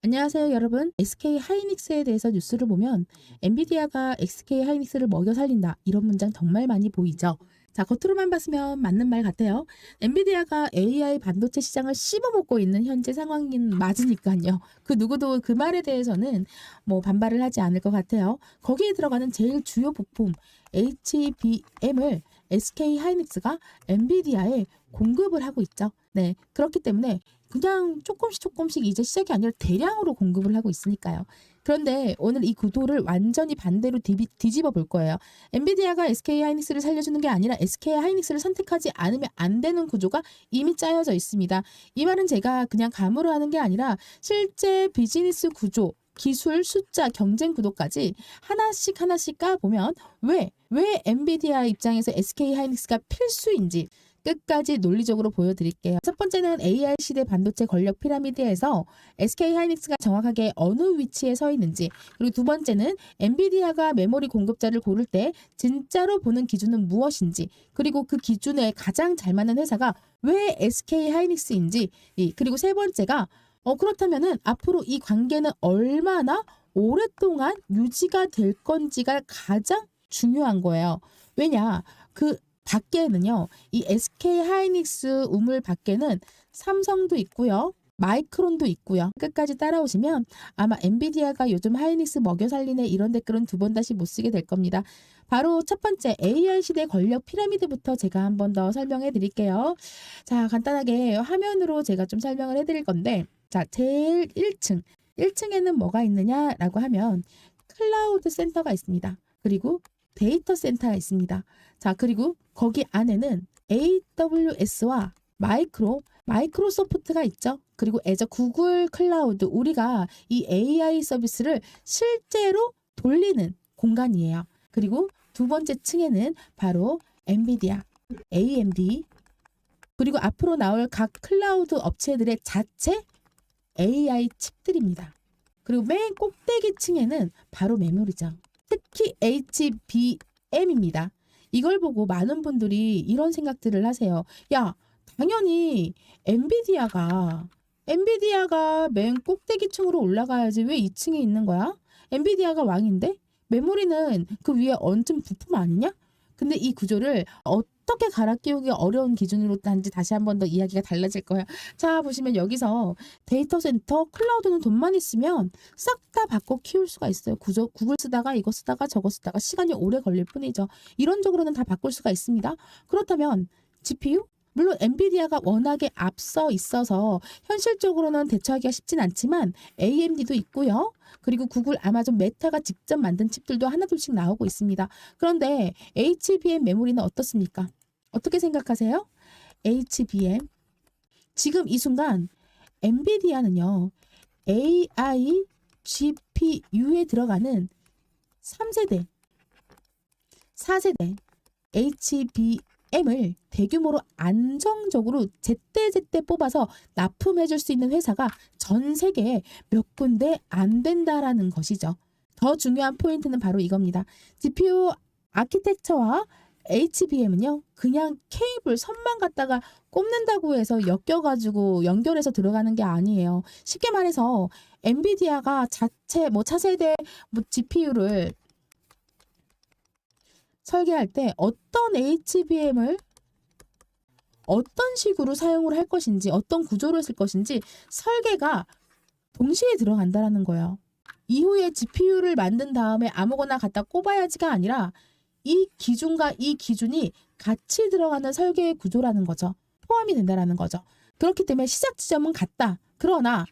안녕하세요, 여러분. SK 하이닉스에 대해서 뉴스를 보면 엔비디아가 SK 하이닉스를 먹여 살린다. 이런 문장 정말 많이 보이죠. 자, 겉으로만 봤으면 맞는 말 같아요. 엔비디아가 AI 반도체 시장을 씹어먹고 있는 현재 상황인 맞으니까요. 그 누구도 그 말에 대해서는 뭐 반발을 하지 않을 것 같아요. 거기에 들어가는 제일 주요 부품 HBM을 SK 하이닉스가 엔비디아에 공급을 하고 있죠. 네, 그렇기 때문에 그냥 조금씩 이제 시작이 아니라 대량으로 공급을 하고 있으니까요. 그런데 오늘 이 구도를 완전히 반대로 뒤집어 볼 거예요. 엔비디아가 SK 하이닉스를 살려주는 게 아니라 SK 하이닉스를 선택하지 않으면 안 되는 구조가 이미 짜여져 있습니다. 이 말은 제가 그냥 감으로 하는 게 아니라 실제 비즈니스 구조, 기술, 숫자, 경쟁 구도까지 하나씩 까보면 왜 엔비디아 입장에서 SK 하이닉스가 필수인지 끝까지 논리적으로 보여드릴게요. 첫 번째는 AI 시대 반도체 권력 피라미드에서 SK 하이닉스가 정확하게 어느 위치에 서 있는지, 그리고 두 번째는 엔비디아가 메모리 공급자를 고를 때 진짜로 보는 기준은 무엇인지, 그리고 그 기준에 가장 잘 맞는 회사가 왜 SK 하이닉스인지, 그리고 세 번째가 그렇다면은 앞으로 이 관계는 얼마나 오랫동안 유지가 될 건지가 가장 중요한 거예요. 왜냐, 그 밖에는요, 이 SK 하이닉스 우물 밖에는 삼성도 있고요, 마이크론도 있고요. 끝까지 따라오시면 아마 엔비디아가 요즘 하이닉스 먹여 살리네 이런 댓글은 두 번 다시 못 쓰게 될 겁니다. 바로 첫 번째 AI 시대 권력 피라미드부터 제가 한 번 더 설명해 드릴게요. 자, 간단하게 화면으로 제가 좀 설명을 해 드릴 건데, 자, 제일 1층에는 뭐가 있느냐라고 하면 클라우드 센터가 있습니다. 그리고 데이터 센터가 있습니다. 자, 그리고 거기 안에는 AWS와 마이크로소프트가 있죠. 그리고 애저 구글 클라우드, 우리가 이 AI 서비스를 실제로 돌리는 공간이에요. 그리고 두 번째 층에는 바로 엔비디아, AMD, 그리고 앞으로 나올 각 클라우드 업체들의 자체 AI 칩들입니다. 그리고 맨 꼭대기 층에는 바로 메모리죠. 특히 HBM입니다. 이걸 보고 많은 분들이 이런 생각들을 하세요. 야, 당연히 엔비디아가 맨 꼭대기 층으로 올라가야지 왜 2층에 있는 거야? 엔비디아가 왕인데? 메모리는 그 위에 얹은 부품 아니냐? 근데 이 구조를 어떻게 갈아 끼우기 어려운 기준으로 단지 다시 한 번 더 이야기가 달라질 거예요. 자, 보시면 여기서 데이터 센터, 클라우드는 돈만 있으면 싹 다 바꿔 키울 수가 있어요. 구글 쓰다가 이거 쓰다가 저거 쓰다가 시간이 오래 걸릴 뿐이죠. 이론적으로는 다 바꿀 수가 있습니다. 그렇다면 GPU? 물론 엔비디아가 워낙에 앞서 있어서 현실적으로는 대처하기가 쉽진 않지만 AMD도 있고요. 그리고 구글, 아마존, 메타가 직접 만든 칩들도 하나둘씩 나오고 있습니다. 그런데 HBM 메모리는 어떻습니까? 어떻게 생각하세요? HBM. 지금 이 순간 엔비디아는요, AI GPU에 들어가는 3세대, 4세대 HBM을 대규모로 안정적으로 제때제때 뽑아서 납품해줄 수 있는 회사가 전 세계에 몇 군데 안 된다라는 것이죠. 더 중요한 포인트는 바로 이겁니다. GPU 아키텍처와 HBM은요, 그냥 케이블 선만 갖다가 꼽는다고 해서 엮여가지고 연결해서 들어가는 게 아니에요. 쉽게 말해서 엔비디아가 자체 차세대 GPU를 설계할 때 어떤 HBM을 어떤 식으로 사용을 할 것인지, 어떤 구조로 쓸 것인지 설계가 동시에 들어간다라는 거예요. 이후에 GPU를 만든 다음에 아무거나 갖다 꼽아야지가 아니라 이 기준과 이 기준이 같이 들어가는 설계의 구조라는 거죠. 포함이 된다라는 거죠. 그렇기 때문에 시작 지점은 같다. 그러나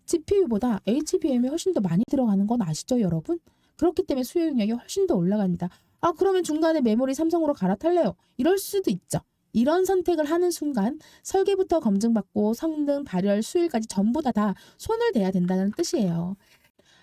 GPU보다 HBM이 훨씬 더 많이 들어가는 건 아시죠, 여러분? 그렇기 때문에 수요 용량이 훨씬 더 올라갑니다. 아, 그러면 중간에 메모리 삼성으로 갈아탈래요? 이럴 수도 있죠. 이런 선택을 하는 순간 설계부터 검증받고 성능, 발열, 수율까지 전부 다 손을 대야 된다는 뜻이에요.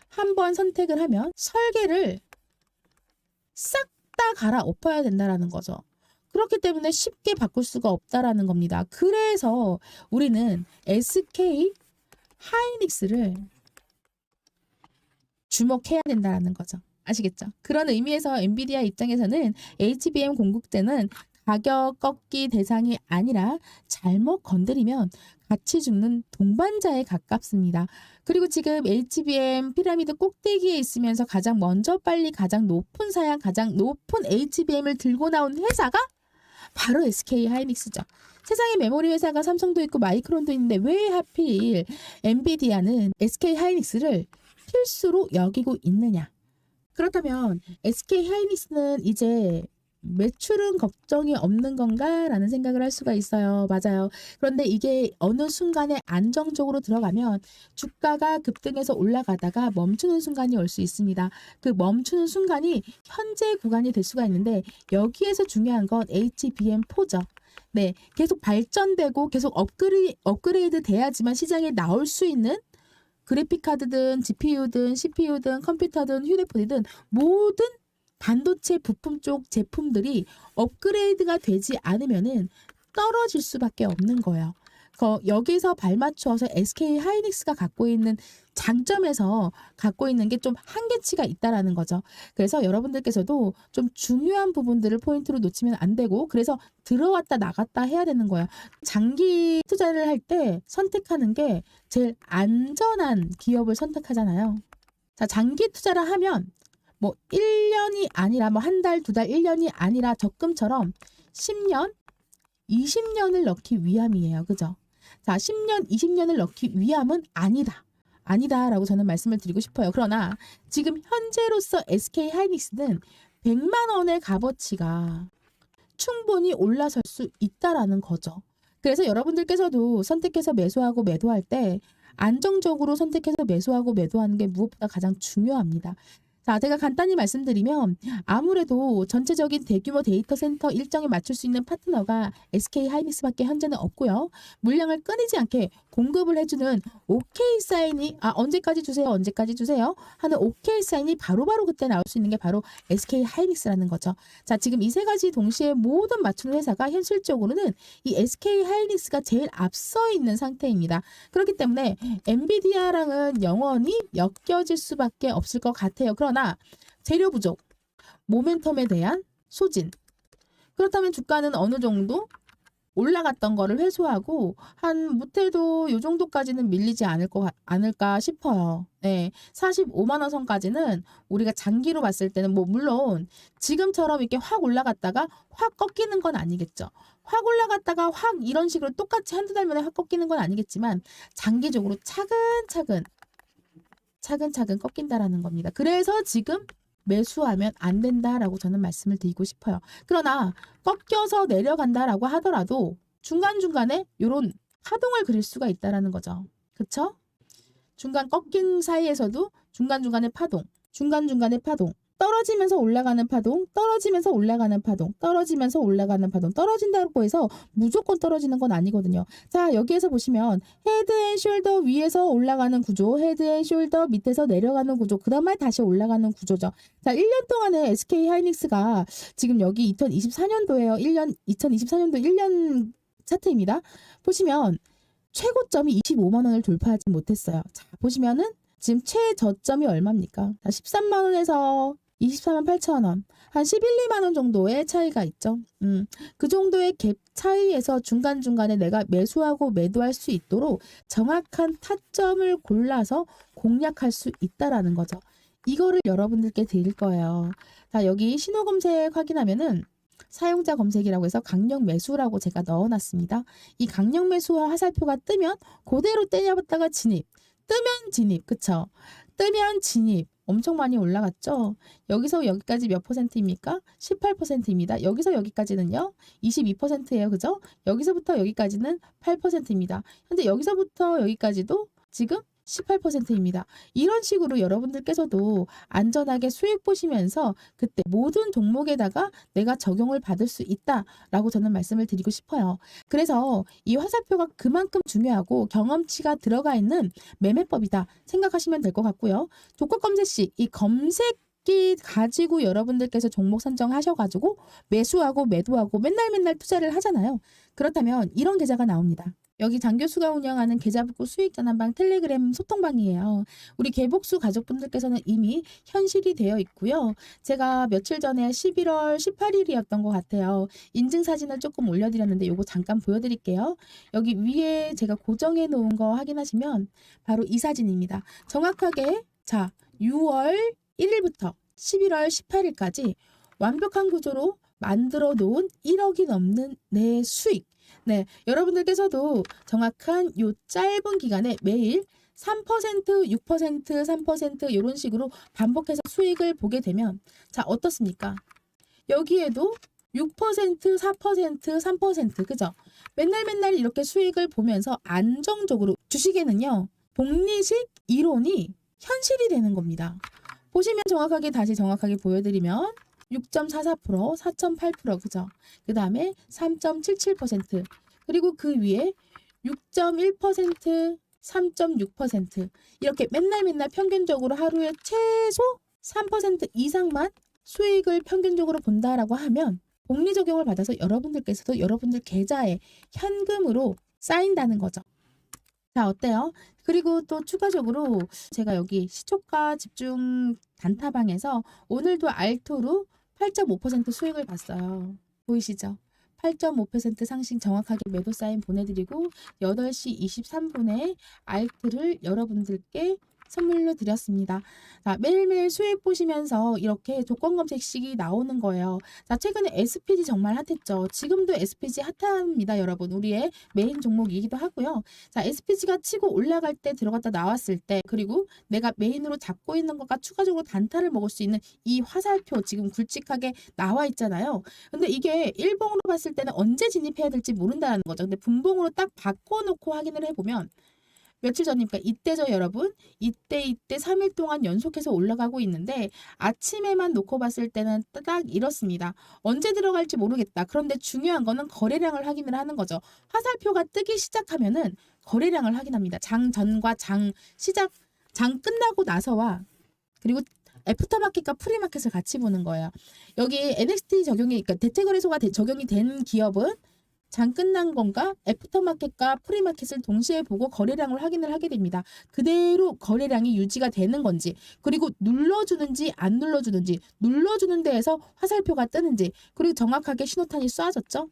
한번 선택을 하면 설계를 싹 다 갈아엎어야 된다라는 거죠. 그렇기 때문에 쉽게 바꿀 수가 없다라는 겁니다. 그래서 우리는 SK 하이닉스를 주목해야 된다라는 거죠. 아시겠죠? 그런 의미에서 엔비디아 입장에서는 HBM 공급대는 가격 꺾기 대상이 아니라 잘못 건드리면 같이 죽는 동반자에 가깝습니다. 그리고 지금 HBM 피라미드 꼭대기에 있으면서 가장 먼저 빨리 가장 높은 사양, 가장 높은 HBM을 들고 나온 회사가 바로 SK 하이닉스죠. 세상에 메모리 회사가 삼성도 있고 마이크론도 있는데 왜 하필 엔비디아는 SK 하이닉스를 필수로 여기고 있느냐. 그렇다면 SK 하이닉스는 이제 매출은 걱정이 없는 건가? 라는 생각을 할 수가 있어요. 맞아요. 그런데 이게 어느 순간에 안정적으로 들어가면 주가가 급등해서 올라가다가 멈추는 순간이 올 수 있습니다. 그 멈추는 순간이 현재 구간이 될 수가 있는데 여기에서 중요한 건 HBM4죠. 네, 계속 발전되고 계속 업그레이드 돼야지만 시장에 나올 수 있는 그래픽카드든 GPU든 CPU든 컴퓨터든 휴대폰이든 모든 반도체 부품 쪽 제품들이 업그레이드가 되지 않으면은 떨어질 수밖에 없는 거예요. 여기서 발맞추어서 SK 하이닉스가 갖고 있는 장점에서 갖고 있는 게 좀 한계치가 있다라는 거죠. 그래서 여러분들께서도 좀 중요한 부분들을 포인트로 놓치면 안 되고 그래서 들어왔다 나갔다 해야 되는 거예요. 장기 투자를 할 때 선택하는 게 제일 안전한 기업을 선택하잖아요. 자, 장기 투자를 하면 뭐 1년이 아니라 뭐 한 달, 두 달, 1년이 아니라 적금처럼 10년, 20년을 넣기 위함이에요. 그죠? 자, 10년, 20년을 넣기 위함은 아니다. 아니다라고 저는 말씀을 드리고 싶어요. 그러나 지금 현재로서 SK 하이닉스는 100만 원의 값어치가 충분히 올라설 수 있다라는 거죠. 그래서 여러분들께서도 선택해서 매수하고 매도할 때 안정적으로 선택해서 매수하고 매도하는 게 무엇보다 가장 중요합니다. 자, 제가 간단히 말씀드리면 아무래도 전체적인 대규모 데이터 센터 일정에 맞출 수 있는 파트너가 SK 하이닉스밖에 현재는 없고요. 물량을 끊이지 않게 공급을 해주는 OK 사인이 언제까지 주세요, 언제까지 주세요 하는 OK 사인이 바로바로 그때 나올 수 있는 게 바로 SK 하이닉스라는 거죠. 자, 지금 이 세 가지 동시에 모든 맞추는 회사가 현실적으로는 이 SK 하이닉스가 제일 앞서 있는 상태입니다. 그렇기 때문에 엔비디아랑은 영원히 엮여질 수밖에 없을 것 같아요. 그러나 재료 부족, 모멘텀에 대한 소진. 그렇다면 주가는 어느 정도 올라갔던 거를 회수하고 한 못해도 이 정도까지는 밀리지 않을까 싶어요. 네, 45만 원 선까지는 우리가 장기로 봤을 때는 뭐 물론 지금처럼 이렇게 확 올라갔다가 확 꺾이는 건 아니겠죠. 확 올라갔다가 확 이런 식으로 똑같이 한두 달 만에 확 꺾이는 건 아니겠지만 장기적으로 차근차근 꺾인다라는 겁니다. 그래서 지금 매수하면 안 된다라고 저는 말씀을 드리고 싶어요. 그러나 꺾여서 내려간다라고 하더라도 중간중간에 이런 파동을 그릴 수가 있다라는 거죠. 그쵸? 중간 꺾인 사이에서도 중간중간에 파동, 떨어지면서 올라가는 파동, 떨어지면서 올라가는 파동, 떨어지면서 올라가는 파동, 떨어진다고 해서 무조건 떨어지는 건 아니거든요. 자, 여기에서 보시면 헤드 앤 숄더 위에서 올라가는 구조, 헤드 앤 숄더 밑에서 내려가는 구조, 그 다음에 다시 올라가는 구조죠. 자, 1년 동안에 SK 하이닉스가 지금 여기 2024년도에요. 2024년도 1년 차트입니다. 보시면 최고점이 25만 원을 돌파하지 못했어요. 자, 보시면은 지금 최저점이 얼마입니까? 13만 원에서 24만 8천 원, 한 11, 2만 원 정도의 차이가 있죠. 그 정도의 갭 차이에서 중간중간에 내가 매수하고 매도할 수 있도록 정확한 타점을 골라서 공략할 수 있다라는 거죠. 이거를 여러분들께 드릴 거예요. 자, 여기 신호 검색 확인하면은 사용자 검색이라고 해서 강력 매수라고 제가 넣어놨습니다. 이 강력 매수와 화살표가 뜨면 그대로 때려봤다가 진입, 뜨면 진입, 그쵸? 뜨면 진입. 엄청 많이 올라갔죠. 여기서 여기까지 몇 %입니까? 18%입니다. 여기서 여기까지는요. 22%예요. 그죠? 여기서부터 여기까지는 8%입니다. 현재 여기서부터 여기까지도 지금 18%입니다. 이런 식으로 여러분들께서도 안전하게 수익 보시면서 그때 모든 종목에다가 내가 적용을 받을 수 있다라고 저는 말씀을 드리고 싶어요. 그래서 이 화살표가 그만큼 중요하고 경험치가 들어가 있는 매매법이다 생각하시면 될 것 같고요. 조건 검색 시 이 검색기 가지고 여러분들께서 종목 선정하셔가지고 매수하고 매도하고 맨날 투자를 하잖아요. 그렇다면 이런 계좌가 나옵니다. 여기 장 교수가 운영하는 계좌복구 수익 전환방 텔레그램 소통방이에요. 우리 개복수 가족분들께서는 이미 현실이 되어 있고요. 제가 며칠 전에 11월 18일이었던 것 같아요. 인증사진을 조금 올려드렸는데 이거 잠깐 보여드릴게요. 여기 위에 제가 고정해 놓은 거 확인하시면 바로 이 사진입니다. 정확하게 자 6월 1일부터 11월 18일까지 완벽한 구조로 만들어 놓은 1억이 넘는 내 수익. 네, 여러분들께서도 정확한 요 짧은 기간에 매일 3%, 6%, 3% 이런 식으로 반복해서 수익을 보게 되면 자, 어떻습니까? 여기에도 6%, 4%, 3% 그죠? 맨날 이렇게 수익을 보면서 안정적으로 주식에는요. 복리식 이론이 현실이 되는 겁니다. 보시면 다시 정확하게 보여드리면 6.44%, 4.8% 그죠? 그 다음에 3.77% 그리고 그 위에 6.1%, 3.6% 이렇게 맨날 평균적으로 하루에 최소 3% 이상만 수익을 평균적으로 본다라고 하면 복리 적용을 받아서 여러분들께서도 여러분들 계좌에 현금으로 쌓인다는 거죠. 자, 어때요? 그리고 또 추가적으로 제가 여기 시초가 집중 단타방에서 오늘도 알토로 8.5% 수익을 봤어요. 보이시죠? 8.5% 상승 정확하게 매도 사인 보내드리고 8시 23분에 알트를 여러분들께 선물로 드렸습니다. 자, 매일매일 수익 보시면서 이렇게 조건 검색식이 나오는 거예요. 자, 최근에 SPG 정말 핫했죠. 지금도 SPG 핫합니다, 여러분. 우리의 메인 종목이기도 하고요. 자, SPG가 치고 올라갈 때 들어갔다 나왔을 때 그리고 내가 메인으로 잡고 있는 것과 추가적으로 단타를 먹을 수 있는 이 화살표 지금 굵직하게 나와 있잖아요. 근데 이게 일봉으로 봤을 때는 언제 진입해야 될지 모른다는 거죠. 근데 분봉으로 딱 바꿔놓고 확인을 해보면 며칠 전입니까? 이때죠, 여러분. 이때 3일 동안 연속해서 올라가고 있는데 아침에만 놓고 봤을 때는 딱 이렇습니다. 언제 들어갈지 모르겠다. 그런데 중요한 거는 거래량을 확인을 하는 거죠. 화살표가 뜨기 시작하면은 거래량을 확인합니다. 장 전과 장 끝나고 나서와 그리고 애프터마켓과 프리마켓을 같이 보는 거예요. 여기 NXT 그러니까 대체거래소가 적용이 된 기업은 장 끝난 건가 애프터마켓과 프리마켓을 동시에 보고 거래량을 확인을 하게 됩니다. 그대로 거래량이 유지가 되는 건지 그리고 눌러주는지 안 눌러주는지 눌러주는 데에서 화살표가 뜨는지 그리고 정확하게 신호탄이 쏴졌죠.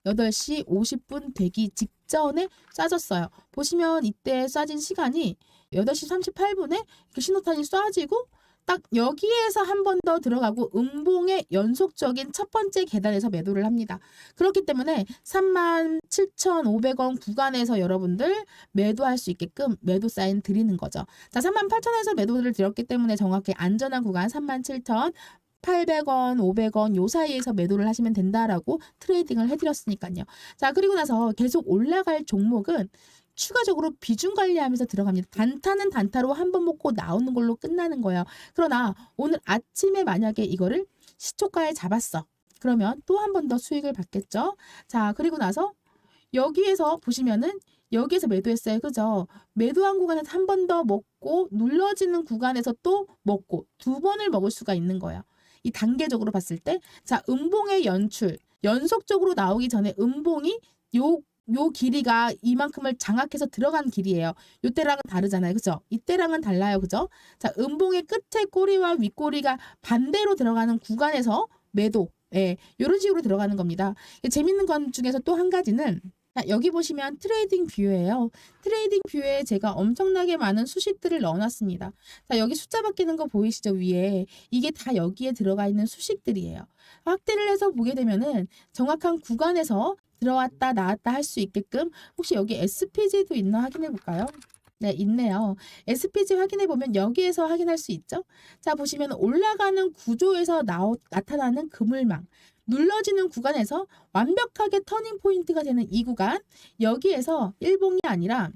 8시 50분 되기 직전에 쏴졌어요. 보시면 이때 쏴진 시간이 8시 38분에 신호탄이 쏴지고 딱 여기에서 한 번 더 들어가고 음봉의 연속적인 첫 번째 계단에서 매도를 합니다. 그렇기 때문에 37,500원 구간에서 여러분들 매도할 수 있게끔 매도 사인 드리는 거죠. 자, 38,000원에서 매도를 드렸기 때문에 정확히 안전한 구간 37,800원, 500원 요 사이에서 매도를 하시면 된다라고 트레이딩을 해드렸으니까요. 자, 그리고 나서 계속 올라갈 종목은 추가적으로 비중 관리하면서 들어갑니다. 단타는 단타로 한 번 먹고 나오는 걸로 끝나는 거예요. 그러나 오늘 아침에 만약에 이거를 시초가에 잡았어. 그러면 또 한 번 더 수익을 받겠죠. 자, 그리고 나서 여기에서 보시면은 여기에서 매도했어요. 그죠? 매도한 구간에서 한 번 더 먹고 눌러지는 구간에서 또 먹고 두 번을 먹을 수가 있는 거예요. 이 단계적으로 봤을 때 자, 음봉의 연출 연속적으로 나오기 전에 음봉이 요 길이가 이만큼을 장악해서 들어간 길이에요. 요때랑은 다르잖아요. 그죠? 이때랑은 달라요. 그죠? 자, 음봉의 끝에 꼬리와 윗꼬리가 반대로 들어가는 구간에서 매도. 예, 요런 식으로 들어가는 겁니다. 재밌는 건 중에서 또 한 가지는 자, 여기 보시면 트레이딩 뷰예요. 트레이딩 뷰에 제가 엄청나게 많은 수식들을 넣어놨습니다. 자, 여기 숫자 바뀌는 거 보이시죠? 위에. 이게 다 여기에 들어가 있는 수식들이에요. 확대를 해서 보게 되면은 정확한 구간에서 들어왔다 나왔다 할 수 있게끔 혹시 여기 SPG도 있나 확인해 볼까요? 네, 있네요. SPG 확인해 보면 여기에서 확인할 수 있죠? 자, 보시면 올라가는 구조에서 나타나는 그물망. 눌러지는 구간에서 완벽하게 터닝 포인트가 되는 이 구간. 여기에서 일봉이 아니라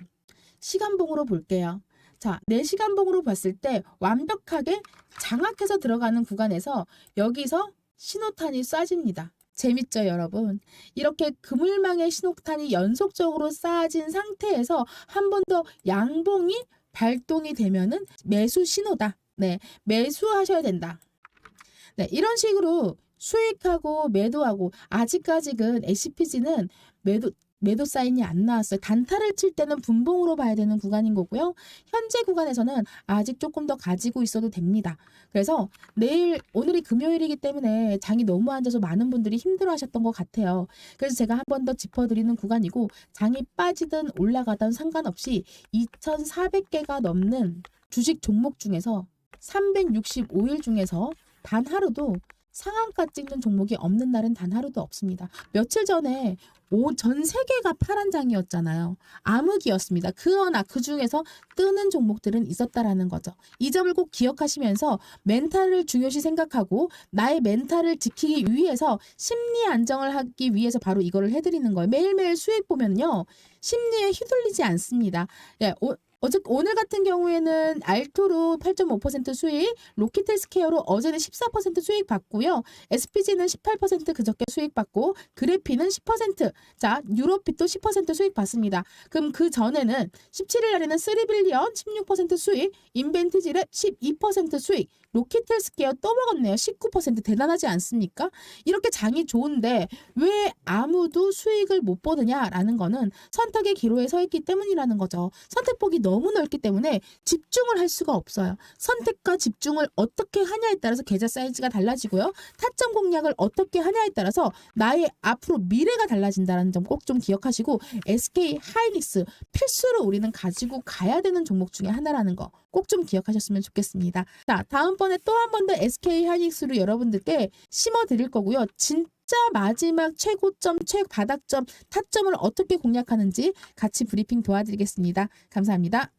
시간봉으로 볼게요. 자, 4시간봉으로 봤을 때 완벽하게 장악해서 들어가는 구간에서 여기서 신호탄이 쏴집니다. 재밌죠, 여러분? 이렇게 그물망의 신호탄이 연속적으로 쌓아진 상태에서 한 번 더 양봉이 발동이 되면은 매수 신호다. 네, 매수하셔야 된다. 네, 이런 식으로 수익하고 매도하고 아직까지는 SPG는 매도 매도 사인이 안 나왔어요. 단타를 칠 때는 분봉으로 봐야 되는 구간인 거고요. 현재 구간에서는 아직 조금 더 가지고 있어도 됩니다. 그래서 오늘이 금요일이기 때문에 장이 너무 앉아서 많은 분들이 힘들어 하셨던 것 같아요. 그래서 제가 한 번 더 짚어드리는 구간이고, 장이 빠지든 올라가든 상관없이 2,400개가 넘는 주식 종목 중에서 365일 중에서 단 하루도 상한가 찍는 종목이 없는 날은 단 하루도 없습니다. 며칠 전에 전 세계가 파란 장이었잖아요. 암흑이었습니다. 그러나 그 중에서 뜨는 종목들은 있었다라는 거죠. 이 점을 꼭 기억하시면서 멘탈을 중요시 생각하고 나의 멘탈을 지키기 위해서 심리 안정을 하기 위해서 바로 이거를 해드리는 거예요. 매일매일 수익 보면요. 심리에 휘둘리지 않습니다. 예, 오늘 같은 경우에는 알토로 8.5% 수익, 로키텔스케어로 어제는 14% 수익 받고요. SPG는 18% 그저께 수익 받고, 그래피는 10%, 자, 유로핏도 10% 수익 받습니다. 그럼 그 전에는 17일 날에는 3빌리언 16% 수익, 인벤티지랩 12% 수익, 로키텔스케어 또 먹었네요. 19%. 대단하지 않습니까? 이렇게 장이 좋은데 왜 아무도 수익을 못 보느냐라는 거는 선택의 기로에 서 있기 때문이라는 거죠. 선택폭이 너무 넓기 때문에 집중을 할 수가 없어요. 선택과 집중을 어떻게 하냐에 따라서 계좌 사이즈가 달라지고요. 타점 공략을 어떻게 하냐에 따라서 나의 앞으로 미래가 달라진다는 점 꼭 좀 기억하시고, SK 하이닉스 필수로 우리는 가지고 가야 되는 종목 중에 하나라는 거 꼭 좀 기억하셨으면 좋겠습니다. 자, 다음번에 또 한 번 더 SK 하이닉스로 여러분들께 심어 드릴 거고요. 진짜 마지막 최고점, 최바닥점, 타점을 어떻게 공략하는지 같이 브리핑 도와드리겠습니다. 감사합니다.